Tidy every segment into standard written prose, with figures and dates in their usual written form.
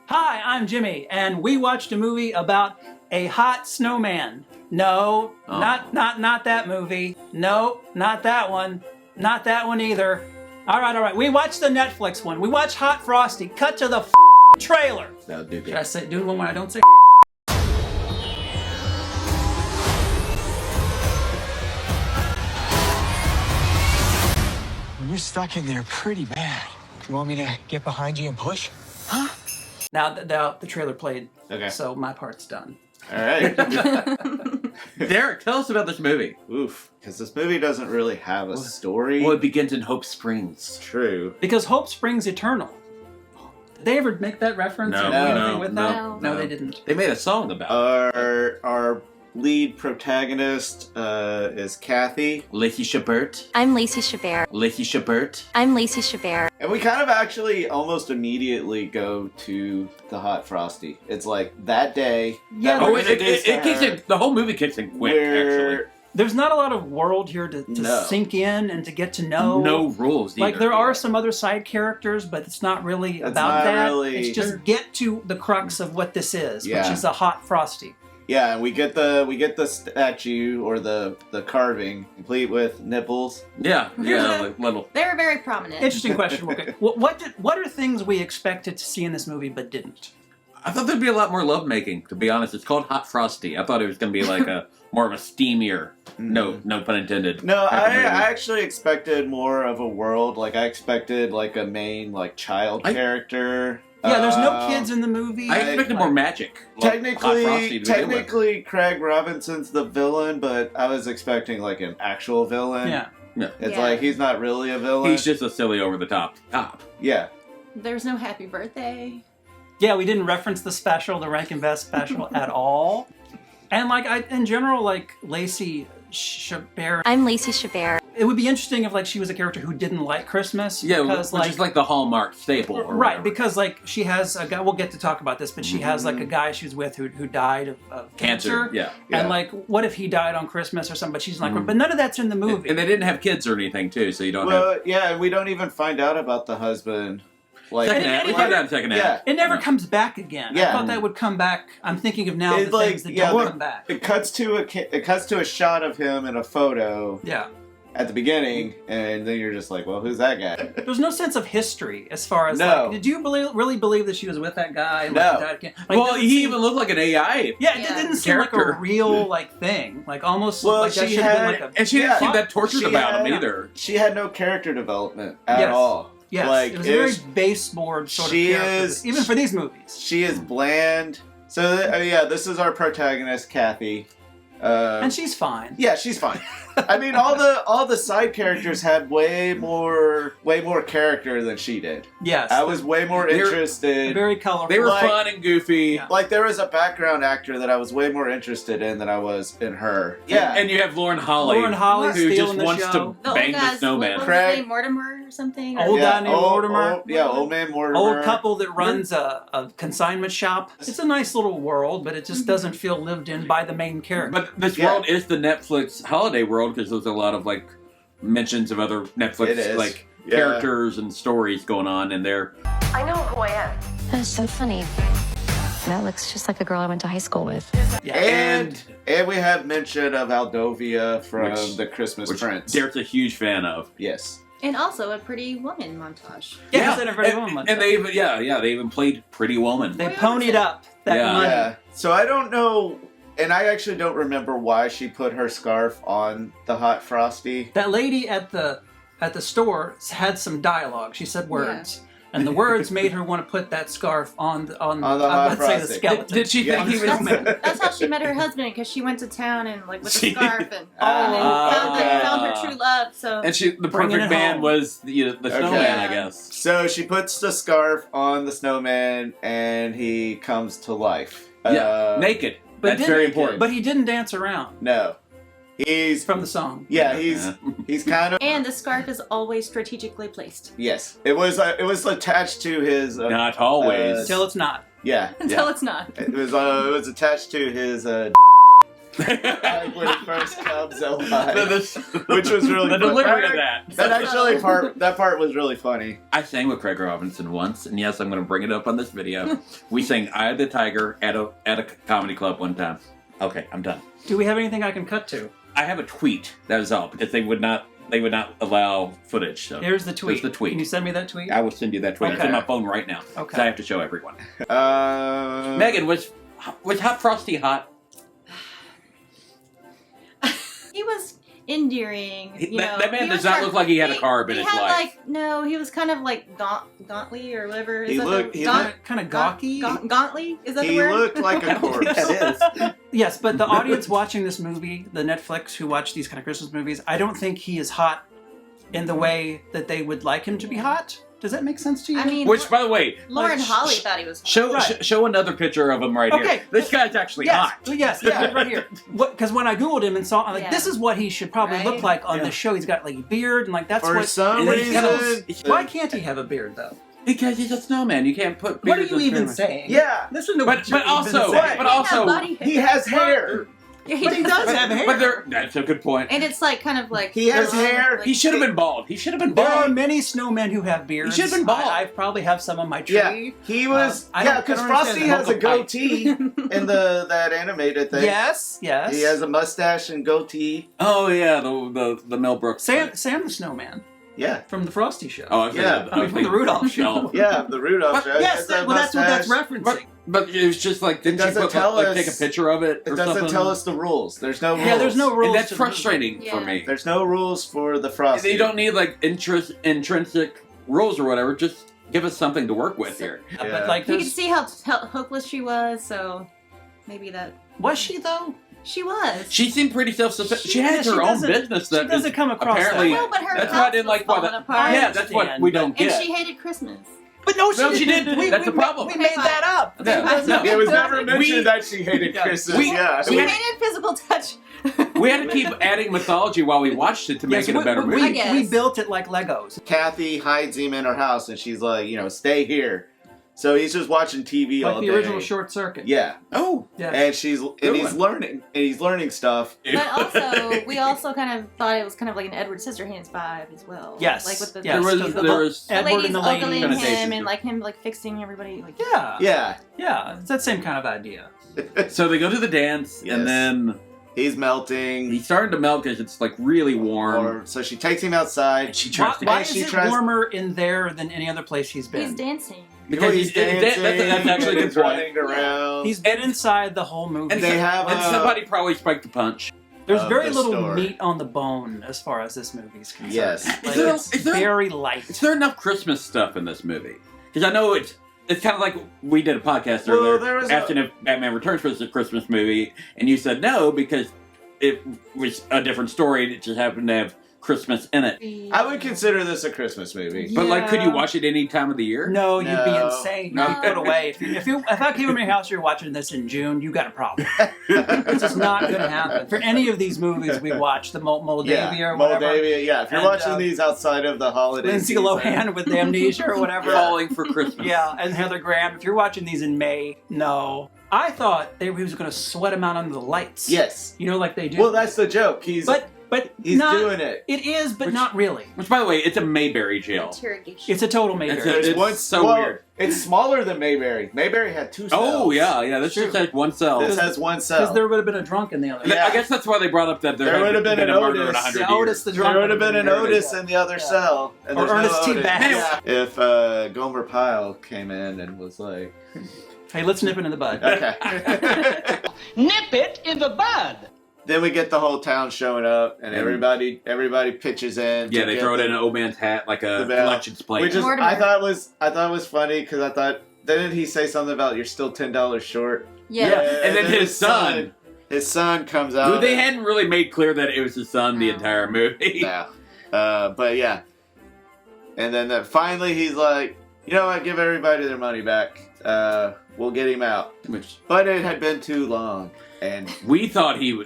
Hi, I'm Jimmy, and we watched a movie about a hot snowman. No, not that movie. No, not that one. Not that one either. All right. We watched the Netflix one. We watched Hot Frosty. Cut to the trailer. That'll do. Should I say do one when I don't say? You're stuck in there pretty bad. You want me to get behind you and push? Huh? Now the trailer played. Okay. So my part's done. All right. Derek, tell us about this movie. Oof. Because this movie doesn't really have a story. Well, it begins in Hope Springs. True. Because Hope Springs eternal. Did they ever make that reference? No, or no, anything with that? no. They didn't. They made a song about it. Our lead protagonist is Kathy. Lacey Chabert. I'm Lacey Chabert. Lacey Chabert. I'm Lacey Chabert. And we kind of actually almost immediately go to the Hot Frosty. It's like that day. Yeah, that Oh, we're it introduced to kicks her, in. The whole movie kicks in quick, where- actually. There's not a lot of world here to No. sink in and to get to know. No rules either. Like there are some other side characters, but it's not really It's about not that. really- It's just get to the crux of what this is, which Yeah. is a Hot Frosty. Yeah, and we get the statue or the carving complete with nipples. Yeah, like little. They were very prominent. Interesting question. Okay. What are things we expected to see in this movie but didn't? I thought there'd be a lot more lovemaking, to be honest. It's called Hot Frosty. I thought it was going to be like a more of a steamier, no pun intended. No, type of I movie. actually expected more of a world. Like I expected like a main like child character. Yeah, there's no kids in the movie. I expected more magic. Hot Frosty Technically, to begin with. Craig Robinson's the villain, but I was expecting like an actual villain. Yeah. It's Yeah. like he's not really a villain. He's just a silly over the top. Yeah. There's no happy birthday. Yeah, we didn't reference the special, the Rankin Best special at all. And in general, like Lacey Chabert, I'm Lacey Chabert. it would be interesting if like she was a character who didn't like Christmas. Yeah, because, which is like the Hallmark staple. Or right, whatever. because like she has a guy. We'll get to talk about this, but she has like a guy she was with who died of cancer. Yeah. And like, what if he died on Christmas or something? But she's like, but none of that's in the movie. And they didn't have kids or anything, too, so you don't Well, have... yeah, and we don't even find out about the husband. Like, Second half. We find out in second half. Yeah. It never comes back again. Yeah. I thought that would come back. I'm thinking of now It's the like, things that yeah, don't look, come back. It cuts to a shot of him in a photo Yeah. at the beginning, and then you're just like, well, who's that guy? There's no sense of history as far as No. like, did you really believe that she was with that guy? And, No. Like, he died again? Like, Well, it he didn't even looked like an AI. yeah, it Yeah. didn't seem like a Character. real like thing. Like almost Well, like that she should have had- been like a And she didn't Yeah. seem that tortured She about him had- either. She had no character development at Yes. all. yes. Like, it was a very is- baseboard sort she of character, is- even for these movies. She is bland. So, yeah, this is our protagonist, Kathy. And she's fine. Yeah, she's fine. I mean, all the side characters had way more character than she did. Yes. I was way more They're interested. very colorful. They were Like- fun and goofy. Yeah. Like there was a background actor that I was way more interested in than I was in her. Yeah, And you have Lauren Holly. Lauren Holly who just stealing the wants show. to The bang old the guys, snowman. what was Craig- his name, Mortimer or something? Old guy named old, Mortimer. old man Mortimer. Old couple that runs a consignment shop. It's a nice little world, but it just doesn't feel lived in by the main character. But this Yeah. world is the Netflix holiday world because there's a lot of like mentions of other It Netflix is. like Yeah. characters and stories going on in there. I know who I am. That's so funny. That looks just like the girl I went to high school with. And we have mention of Aldovia from Which- the Christmas Which Prince. Derek's a huge fan of. Yes. And also a Pretty Woman montage. yeah, they had a very and, woman. and they even they even played Pretty Woman. They ponied up that Yeah. money. Yeah. So I don't know, and I actually don't remember why she put her scarf on the Hot Frosty. That lady at the store had some dialogue. She said words, and the words made her want to put that scarf on the Hot let's say the Frosty. skeleton. Did she think On the he was? snowman. That's how she met her husband, because she went to town and like with a She- scarf and, Ah, found her true love. So And the Bringing perfect it man home. was the snowman, I guess. So she puts the scarf on the snowman, and he comes to life. Yeah, naked. But That's didn't- very important. But he didn't dance around No, he's from the song. yeah, he's kind of and the scarf is always strategically placed yes. It was attached to his Not always. Until it's not. yeah. until it's not. It was attached to his like when it first comes alive, the which was really the fun. delivery of that. That part was really funny. I sang with Craig Robinson once, and yes, I'm going to bring it up on this video. We sang "Eye of the Tiger" at a comedy club one time. Okay, I'm done. Do we have anything I can cut to? I have a tweet. That was all because they would not allow footage. So Here's the tweet. Here's the tweet. Can you send me that tweet? I will send you that tweet. It's Okay. on my phone right now. Okay. 'Cause I have to show everyone. Uh, Megan, was Hot Frosty hot? He was endearing. You know, That man he does was not hard- look like he had a carb in he his had, life. Like, no, he was kind of like gauntly or whatever. Is He that looked- the, he gaunt, looked- Kind of gawky. Gauntly? Is that the he word? looked like a corpse. That is. Yes, but the audience watching this movie, the Netflix who watch these kind of Christmas movies, I don't think he is hot in the way that they would like him to be hot. Does that make sense to you? I mean, Which, by the way, Lauren like, Holly thought he was hot. show Right. show another picture of him right Okay. here. This guy's actually yes, hot. yes, yeah, right here. Because when I googled him and saw, I'm like, Yeah. this is what he should probably Right? look like on Yeah. the show. He's got like a beard and like that's For what. some and then he's got reason, Why can't he have a beard though? Because he's a snowman. You can't put. What are beards you on even snowmen. saying? yeah, Listen to But what you've been also, saying. but also, he has hair. Yeah, he But he does have hair. But that's a good point. And it's like kind of like He has hair. like- He should have been bald. He should have been There are bald. many snowmen who have beards. He should've been bald. I probably have some on my tree. Yeah, he was. I yeah, don't- because I don't Frosty understand has a vocal height. goatee in that animated thing. Yes, yes. He has a mustache and goatee. Oh yeah, the Mel Brooks. Sam thing. the Snowman Yeah, from the Frosty Show. Oh, I was Yeah, thinking, I mean, from the Rudolph Show. yeah, the Rudolph What? show. Yes, He has a that's what that's mustache. referencing. But it was just like didn't she doesn't put, tell like, us- take a picture of it It or doesn't something? tell us the rules. There's no rules. Yeah, there's no rules. And that's to the movie. frustrating Yeah. for me. There's no rules for the Frosty. You don't need like intrinsic rules or whatever. Just give us something to work with here. Yeah. But like, You could there's, see how hopeless she was, so maybe that was she though? she was. She seemed pretty self-sufficient. She Yeah, has she her own doesn't- business She that doesn't is come across apparently. that No, but her That's why I house didn't was like why falling the. apart. Yeah, that's what understand, we but- don't And get. she hated Christmas. But no, she No, she didn't. didn't. That's the problem. We made that up. Yeah, no. It was never mentioned We- that she hated Yeah. Christmas. We- yeah. She We had- hated physical touch. We had to keep adding mythology while we watched it to make Yes, it a better movie. I guess. we built it like Legos. Kathy hides him in her house, and she's like, stay here. So he's just watching TV all Like the day. original Short Circuit. Yeah, Oh, Yeah. and he's one. learning stuff. But also, we also kind of thought it was kind of like an Edward Scissorhands vibe as well. Yes. Like with the, yes. There was- because there was- the Edward ladies and the lady. ogling Connotations. him and like him like fixing everybody. Like, Yeah. Yeah, Yeah. It's that same kind of idea. so they go to the dance, Yes. and then he's melting. he's starting to melt because it's like really warm. So she takes him outside. And she Why, tries to why and is she it tries- warmer in there than any other place he's been? he's dancing. because he's that's actually a good he's point. running around. He's been inside the whole movie. And They have and a- somebody probably spiked the punch. There's of very the little store. meat on the bone as far as this movie's concerned. Yes. Like, Is there- it's is there- very light. Is there enough Christmas stuff in this movie? Because I know it's kind of like we did a podcast Well, earlier there was asking if Batman Returns was a Christmas movie, and you said no because it was a different story. It just happened to have Christmas in it. I would consider this a Christmas movie. But like, could you Yeah. watch it any time of the year? No, you'd be No. insane. No. You'd put away. If I came to your house, you're watching this in June, you got a problem. It's just not going to happen. For any of these movies we watch, the Moldavia or whatever, Moldavia. Yeah, if you're And, watching these outside of the holiday Lindsay season, Lohan with the amnesia or whatever. Falling for Christmas. Yeah, and Heather Graham. If you're watching these in May, no. I thought he was going to sweat him out under the lights. Yes. You know, like they do. Well, that's the joke. He's he's not, doing it. It is, but Which- not really. Which, by the way, it's a Mayberry jail. Interrogation. It's a total Mayberry. It's so weird. It's smaller than Mayberry. Mayberry had 2 cells. Oh yeah. This just has one cell. This has 1 cell. Because there would have been a drunk in the other. Yeah. I guess that's why they brought up that There would have been an a murder in Otis. 100 Yeah, years. Otis the drunk. There would have been an there. Otis in the other Yeah. cell. And Or there's Ernest no T. Otis. Bass. Yeah. If Gomer Pyle came in and was like, Hey, let's nip it in the bud. okay. Nip it in the bud. Then we get the whole town showing up, and everybody pitches in. Yeah, to they get throw it the- in an old man's hat like a the bell. collections plate. Which is Mortimer. I thought was funny because I thought didn't he say something about you're still $10 short? Yeah. And then his son. His son comes out. Who they and- hadn't really made clear that it was his son the No. entire movie. Yeah. But yeah. And then finally he's like, you know what, give everybody their money back. We'll get him out. Which But it had been too long. And we thought he was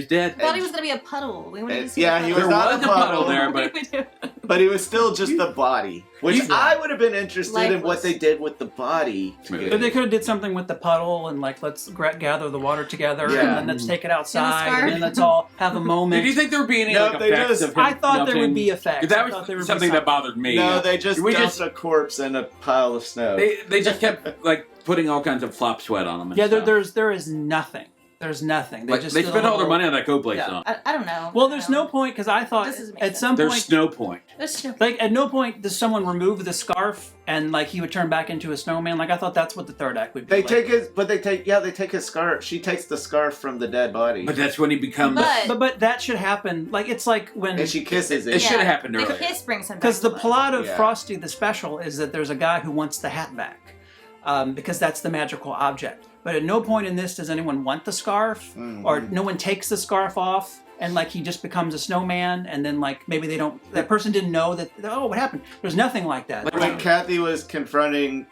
dead. I thought he was gonna be a puddle. We wanted to see yeah, the he puddle. was There not was a a puddle puddle. there, but We do. But he was still just the body, which I would have been interested in what Lifeless. they did with the body. But they could have did something with the puddle and like let's gather the water together Yeah. and then let's take it outside scarf. and then let's all have a moment. Did you think there would be any No, like they effects just- of him I thought there would melting? be effects. That I thought there would was be something that bothered me. No, they just We dumped just- a corpse in a pile of snow. They just kept like putting all kinds of flop sweat on them. And Yeah, stuff. there is nothing. There's nothing. They Like, just they did a spent all their little- money on that Coldplay Yeah. song. I don't know. Well, there's no point because I thought This doesn't make at sense. some There's point, no point. There's no. like at no point does someone remove the scarf and like he would turn back into a snowman. Like I thought that's what the third act would be. They like. take his, but they take his scarf. She takes the scarf from the dead body, But that's when he becomes. but that should happen. Like it's like when and she kisses it. It should have happened The earlier. kiss brings him back because the to life. plot of Yeah. Frosty the Special is that there's a guy who wants the hat back because that's the magical object. But at no point in this does anyone want the scarf or no one takes the scarf off. And like he just becomes a snowman, and then like maybe they don't. That person didn't know that. Oh, what happened? There's nothing like that. When Kathy was confronting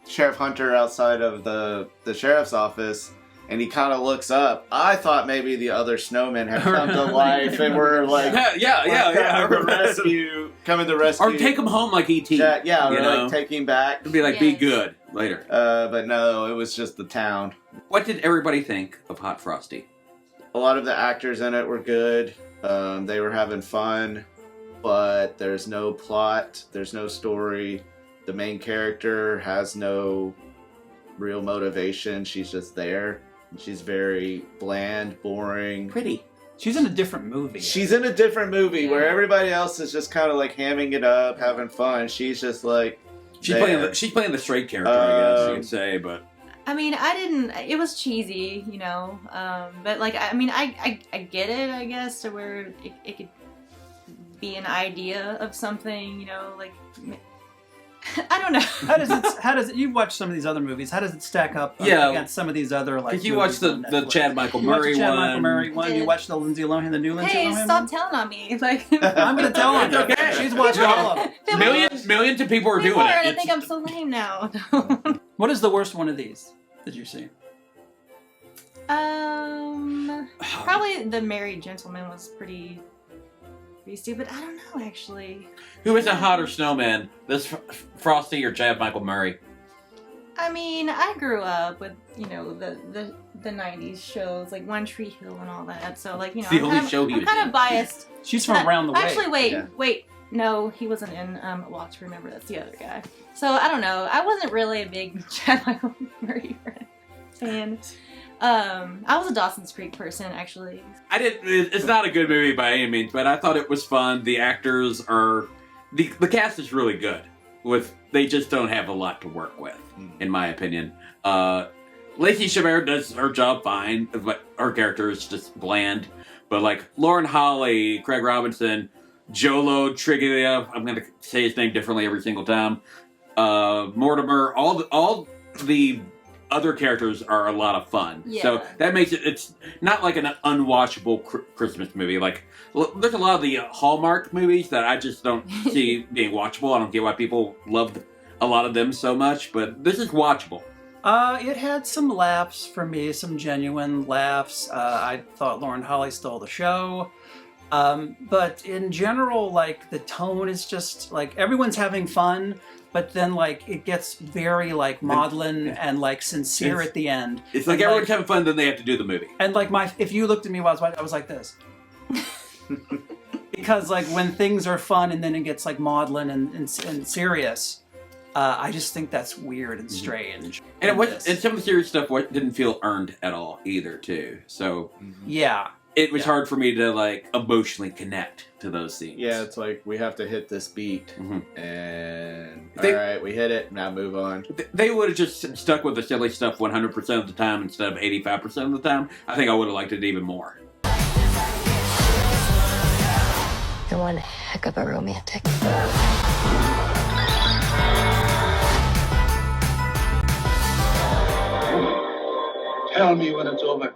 Sheriff Hunter outside of the sheriff's office, and he kind of looks up, I thought maybe the other snowmen had come to life and were like, coming to rescue, Or take him home like E.T. Jack, yeah, or you know? like take him back. It'd be like, be Yes. good later. But no, it was just the town. What did everybody think of Hot Frosty? A lot of the actors in it were good. They were having fun, but there's no plot. There's no story. The main character has no real motivation. She's just there. She's very bland, boring. Pretty. She's in a different movie. She's in a different movie where Yeah. everybody else is just kind of like hamming it up, having fun. She's just like She's there. playing the straight character, I guess you could say, but I mean, I didn't. It was cheesy, you know. But like, I mean, I get it, I guess, to where it could be an idea of something, you know, like. I don't know. How does it? You've watched some of these other movies. How does it stack up Yeah. against some of these other like? Because you watched movies the on Netflix? Chad Michael You watched Murray the Chad one. Michael Murray one. You Did. watched the Lindsay Lohan, the new Lindsay Hey, Lohan stop one. telling on me. Like, I'm gonna tell her. Okay. She's watched all of them. Millions of people are People doing are, it. and I It's- think I'm so lame now. What is the worst one of these that you've seen? Probably the Married Gentleman was pretty stupid. I don't know, actually. Who is a hotter snowman, this Frosty or Chad Michael Murray? I mean, I grew up with, you know, the 90s shows, like One Tree Hill and all that. So, like, you know, The only show he I'm was kind in. of biased. She's from around the way. Actually, wait, Yeah. wait. No, he wasn't in Walk to Remember. That's the other guy. So, I don't know. I wasn't really a big Chad Michael Murray fan. I was a Dawson's Creek person, actually. It's not a good movie by any means, but I thought it was fun. The actors are... The cast is really good. They just don't have a lot to work with, in my opinion. Lacey Chabert does her job fine, but her character is just bland. But like Lauren Holly, Craig Robinson, Jolo Triglia, I'm going to say his name differently every single time, Mortimer, all the other characters are a lot of fun. Yeah. So that makes it's not like an unwatchable Christmas movie. Like, there's a lot of the Hallmark movies that I just don't see being watchable. I don't get why people loved a lot of them so much, but this is watchable. It had some laughs for me, some genuine laughs. I thought Lauren Holly stole the show. But in general, like, the tone is just, like, everyone's having fun, but then, like, it gets very, like, maudlin and, like, sincere at the end. It's like And, everyone's having fun, then they have to do the movie. And, like, if you looked at me while I was watching, I was like this. Because, like, when things are fun and then it gets, like, maudlin and serious, I just think that's weird and strange. And in this. and some of the serious stuff didn't feel earned at all either, too. So Yeah. it was hard for me to like emotionally connect to those scenes. Yeah, it's like we have to hit this beat, Mhm. and They- all right, we hit it. Now move on. They would have just stuck with the silly stuff 100% of the time instead of 85% of the time. I think I would have liked it even more. You're one heck of a romantic. Tell me when it's over.